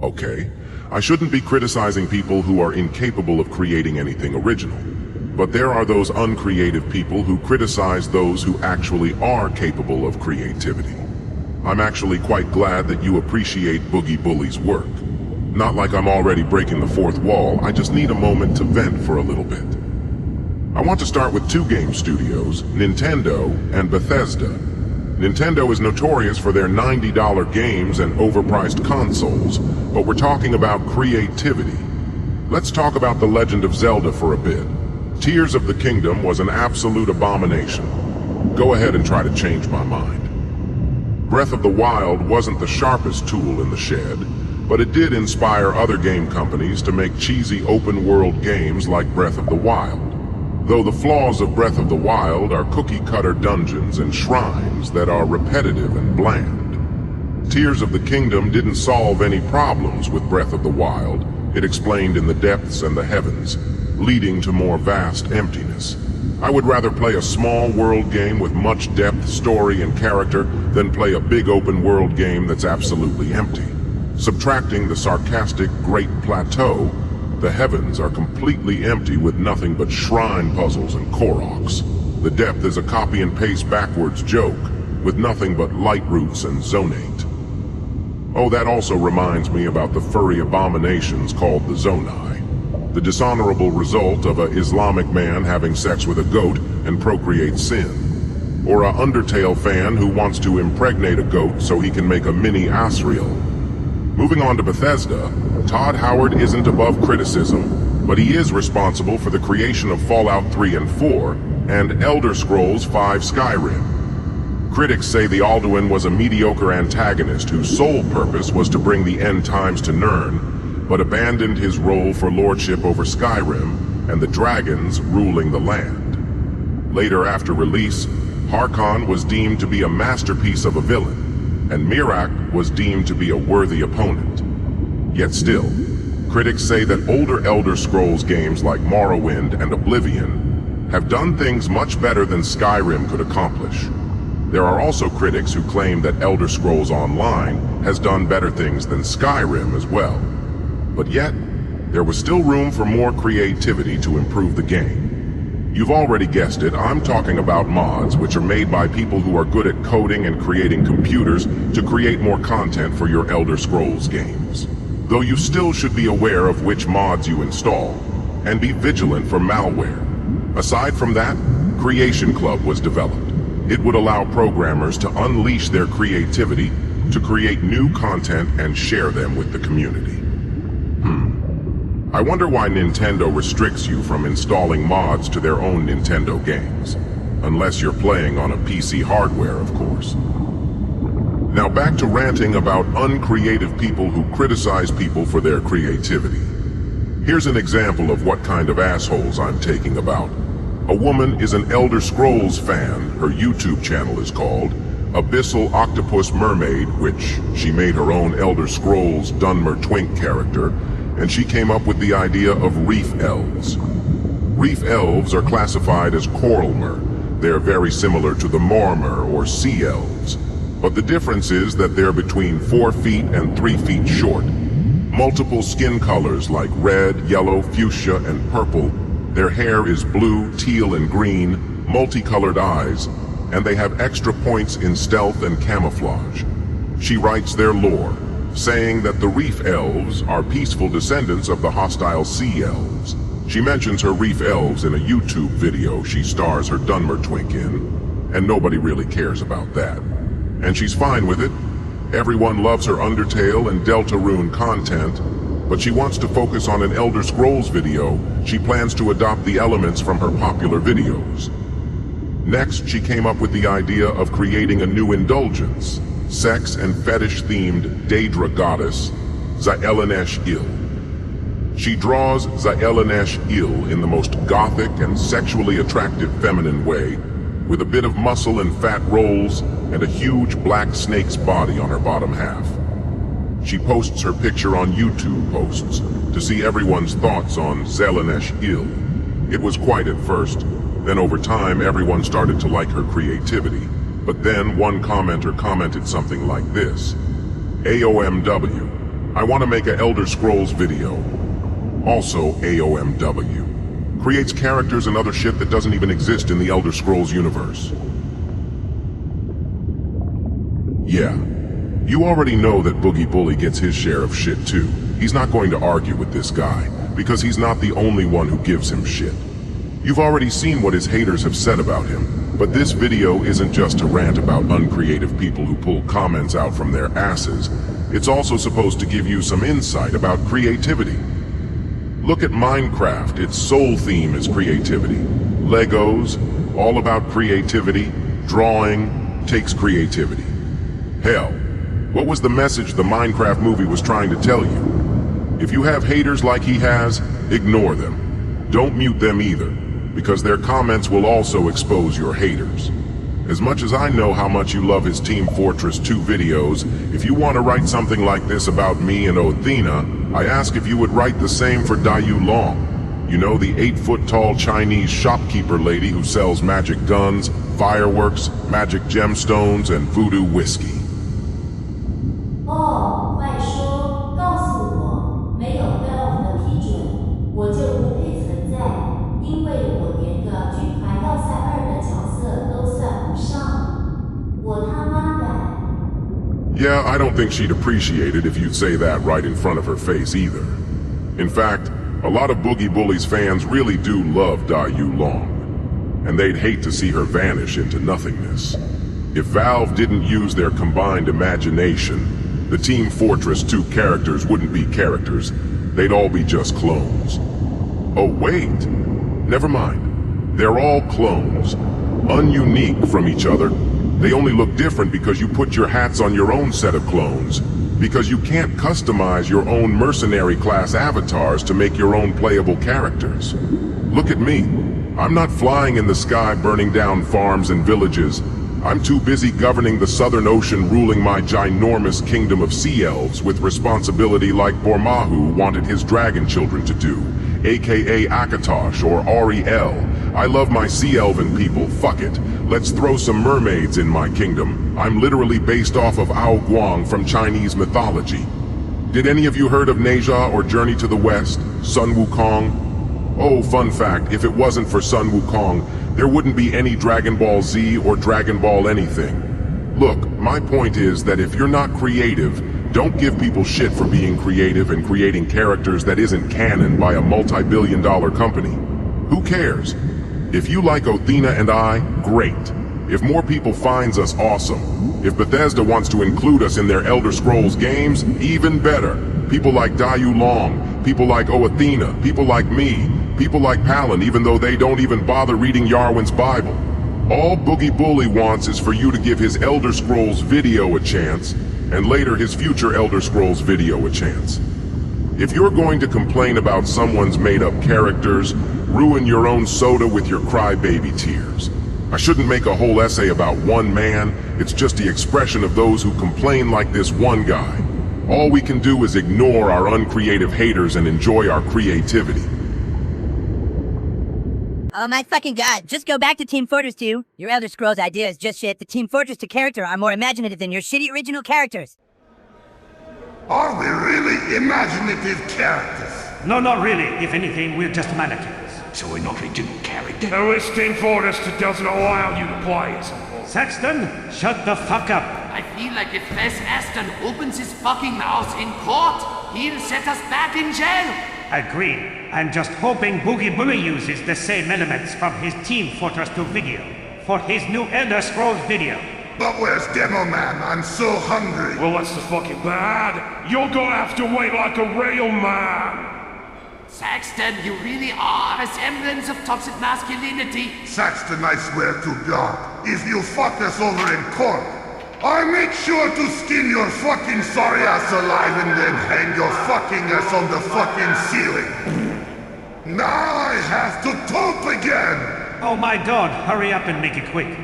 Okay, I shouldn't be criticizing people who are incapable of creating anything original. But there are those uncreative people who criticize those who actually are capable of creativity. I'm actually quite glad that you appreciate Boogie Bully's work. Not like I'm already breaking the fourth wall, I just need a moment to vent for a little bit. I want to start with two game studios, Nintendo and Bethesda. Nintendo is notorious for their $90 games and overpriced consoles, but we're talking about creativity. Let's talk about The Legend of Zelda for a bit. Tears of the Kingdom was an absolute abomination. Go ahead and try to change my mind. Breath of the Wild wasn't the sharpest tool in the shed, but it did inspire other game companies to make cheesy open-world games like Breath of the Wild. Though the flaws of Breath of the Wild are cookie-cutter dungeons and shrines that are repetitive and bland. Tears of the Kingdom didn't solve any problems with Breath of the Wild. It explained in the depths and the heavens, leading to more vast emptiness. I would rather play a small world game with much depth, story, and character than play a big open world game that's absolutely empty. Subtracting the sarcastic Great Plateau, the heavens are completely empty with nothing but shrine puzzles and Koroks. The depth is a copy and paste backwards joke, with nothing but light roots and zonate. Oh, that also reminds me about the furry abominations called the Zonai. The dishonorable result of a Islamic man having sex with a goat and procreate sin. Or a Undertale fan who wants to impregnate a goat so he can make a mini Asriel. Moving on to Bethesda, Todd Howard isn't above criticism, but he is responsible for the creation of Fallout 3 and 4 and Elder Scrolls V Skyrim. Critics say the Alduin was a mediocre antagonist whose sole purpose was to bring the end times to Nirn, but abandoned his role for lordship over Skyrim and the dragons ruling the land. Later after release, Harkon was deemed to be a masterpiece of a villain, and Miraak was deemed to be a worthy opponent. Yet still, critics say that older Elder Scrolls games like Morrowind and Oblivion have done things much better than Skyrim could accomplish. There are also critics who claim that Elder Scrolls Online has done better things than Skyrim as well. But yet, there was still room for more creativity to improve the game. You've already guessed it, I'm talking about mods, which are made by people who are good at coding and creating computers to create more content for your Elder Scrolls games. Though you still should be aware of which mods you install, and be vigilant for malware. Aside from that, Creation Club was developed. It would allow programmers to unleash their creativity to create new content and share them with the community. I wonder why Nintendo restricts you from installing mods to their own Nintendo games. Unless you're playing on a PC hardware, of course. Now back to ranting about uncreative people who criticize people for their creativity. Here's an example of what kind of assholes I'm taking about. A woman is an Elder Scrolls fan. Her YouTube channel is called Abyssal Octopus Mermaid, which she made her own Elder Scrolls Dunmer Twink character, and she came up with the idea of reef elves. Reef elves are classified as coralmer. They're very similar to the mormer or sea elves, but the difference is that they're between 4 feet and 3 feet short. Multiple skin colors like red, yellow, fuchsia, and purple. Their hair is blue, teal, and green, multicolored eyes, and they have extra points in stealth and camouflage. She writes their lore, saying that the reef elves are peaceful descendants of the hostile sea elves. She mentions her reef elves in a YouTube video she stars her Dunmer Twink in, and nobody really cares about that. And she's fine with it. Everyone loves her Undertale and Deltarune content, but she wants to focus on an Elder Scrolls video. She plans to adopt the elements from her popular videos. Next, she came up with the idea of creating a new indulgence, sex and fetish-themed Daedra goddess, Xyelenesh-Il. She draws Xyelenesh-Il in the most gothic and sexually attractive feminine way, with a bit of muscle and fat rolls and a huge black snake's body on her bottom half. She posts her picture on YouTube posts to see everyone's thoughts on Xyelenesh-Il. It was quiet at first, then over time everyone started to like her creativity. But then one commenter commented something like this: AOMW, I want to make a Elder Scrolls video. Also AOMW. Creates characters and other shit that doesn't even exist in the Elder Scrolls universe. Yeah. You already know that Boogie Bully gets his share of shit too. He's not going to argue with this guy, because he's not the only one who gives him shit. You've already seen what his haters have said about him, but this video isn't just a rant about uncreative people who pull comments out from their asses. It's also supposed to give you some insight about creativity. Look at Minecraft, its sole theme is creativity. Legos, all about creativity. Drawing takes creativity. Hell, what was the message the Minecraft movie was trying to tell you? If you have haters like he has, ignore them. Don't mute them either, because their comments will also expose your haters. As much as I know how much you love his Team Fortress 2 videos, if you want to write something like this about me and Othina, I ask if you would write the same for Dayu Long. You know, the 8-foot-tall Chinese shopkeeper lady who sells magic guns, fireworks, magic gemstones, and voodoo whiskey. 哦，快说，告诉我，没有 Valve 的批准，我就不配存在，因为我连个军团要塞2的角色都算不上，我他妈的。 Yeah, I don't think she'd appreciate it if you'd say that right in front of her face either. In fact, a lot of Boogie Bully's fans really do love Dayu Long, and they'd hate to see her vanish into nothingness. If Valve didn't use their combined imagination, the Team Fortress 2 characters wouldn't be characters, they'd all be just clones. Oh wait, never mind. They're all clones, ununique from each other. They only look different because you put your hats on your own set of clones, because you can't customize your own mercenary class avatars to make your own playable characters. Look at me. I'm not flying in the sky burning down farms and villages. I'm too busy governing the Southern Ocean, ruling my ginormous kingdom of sea elves with responsibility like Bormahu wanted his dragon children to do, aka Akatosh or Ariel. I love my sea elven people, fuck it. Let's throw some mermaids in my kingdom. I'm literally based off of Ao Guang from Chinese mythology. Did any of you heard of Neja or Journey to the West, Sun Wukong? Oh, fun fact, if it wasn't for Sun Wukong, there wouldn't be any Dragon Ball Z or Dragon Ball anything. Look, my point is that if you're not creative, don't give people shit for being creative and creating characters that isn't canon by a multi-billion-dollar company. Who cares? If you like Othina and I, great. If more people finds us, awesome. If Bethesda wants to include us in their Elder Scrolls games, even better. People like Dayu Long, people like Othina, people like me, people like Palin, even though they don't even bother reading Yarwin's Bible. All Boogie Bully wants is for you to give his Elder Scrolls video a chance, and later his future Elder Scrolls video a chance. If you're going to complain about someone's made-up characters, ruin your own soda with your crybaby tears. I shouldn't make a whole essay about one man, it's just the expression of those who complain like this one guy. All we can do is ignore our uncreative haters and enjoy our creativity. Oh my fucking god, just go back to Team Fortress 2. Your Elder Scrolls idea is just shit. The Team Fortress 2 character are more imaginative than your shitty original characters. Are we really imaginative characters? No, not really. If anything, we're just mannequins. So we're not original character? No, it's Team Fortress that doesn't allow you to play it. Saxton, shut the fuck up. I feel like if Fess Aston opens his fucking mouth in court, he'll set us back in jail. Agreed. I'm just hoping Boogie Bully uses the same elements from his Team Fortress 2 video for his new Elder Scrolls video. But where's Demo Man? I'm so hungry. Well, that's the fucking bad. You're gonna have to wait like a real man. Saxton, you really are a semblance of toxic masculinity. Saxton, I swear to God, if you fuck us over in court, I'll make sure to skin your fucking sorry ass alive and then hang your fucking ass on the fucking ceiling. Now I have to talk again! Oh my god, hurry up and make it quick.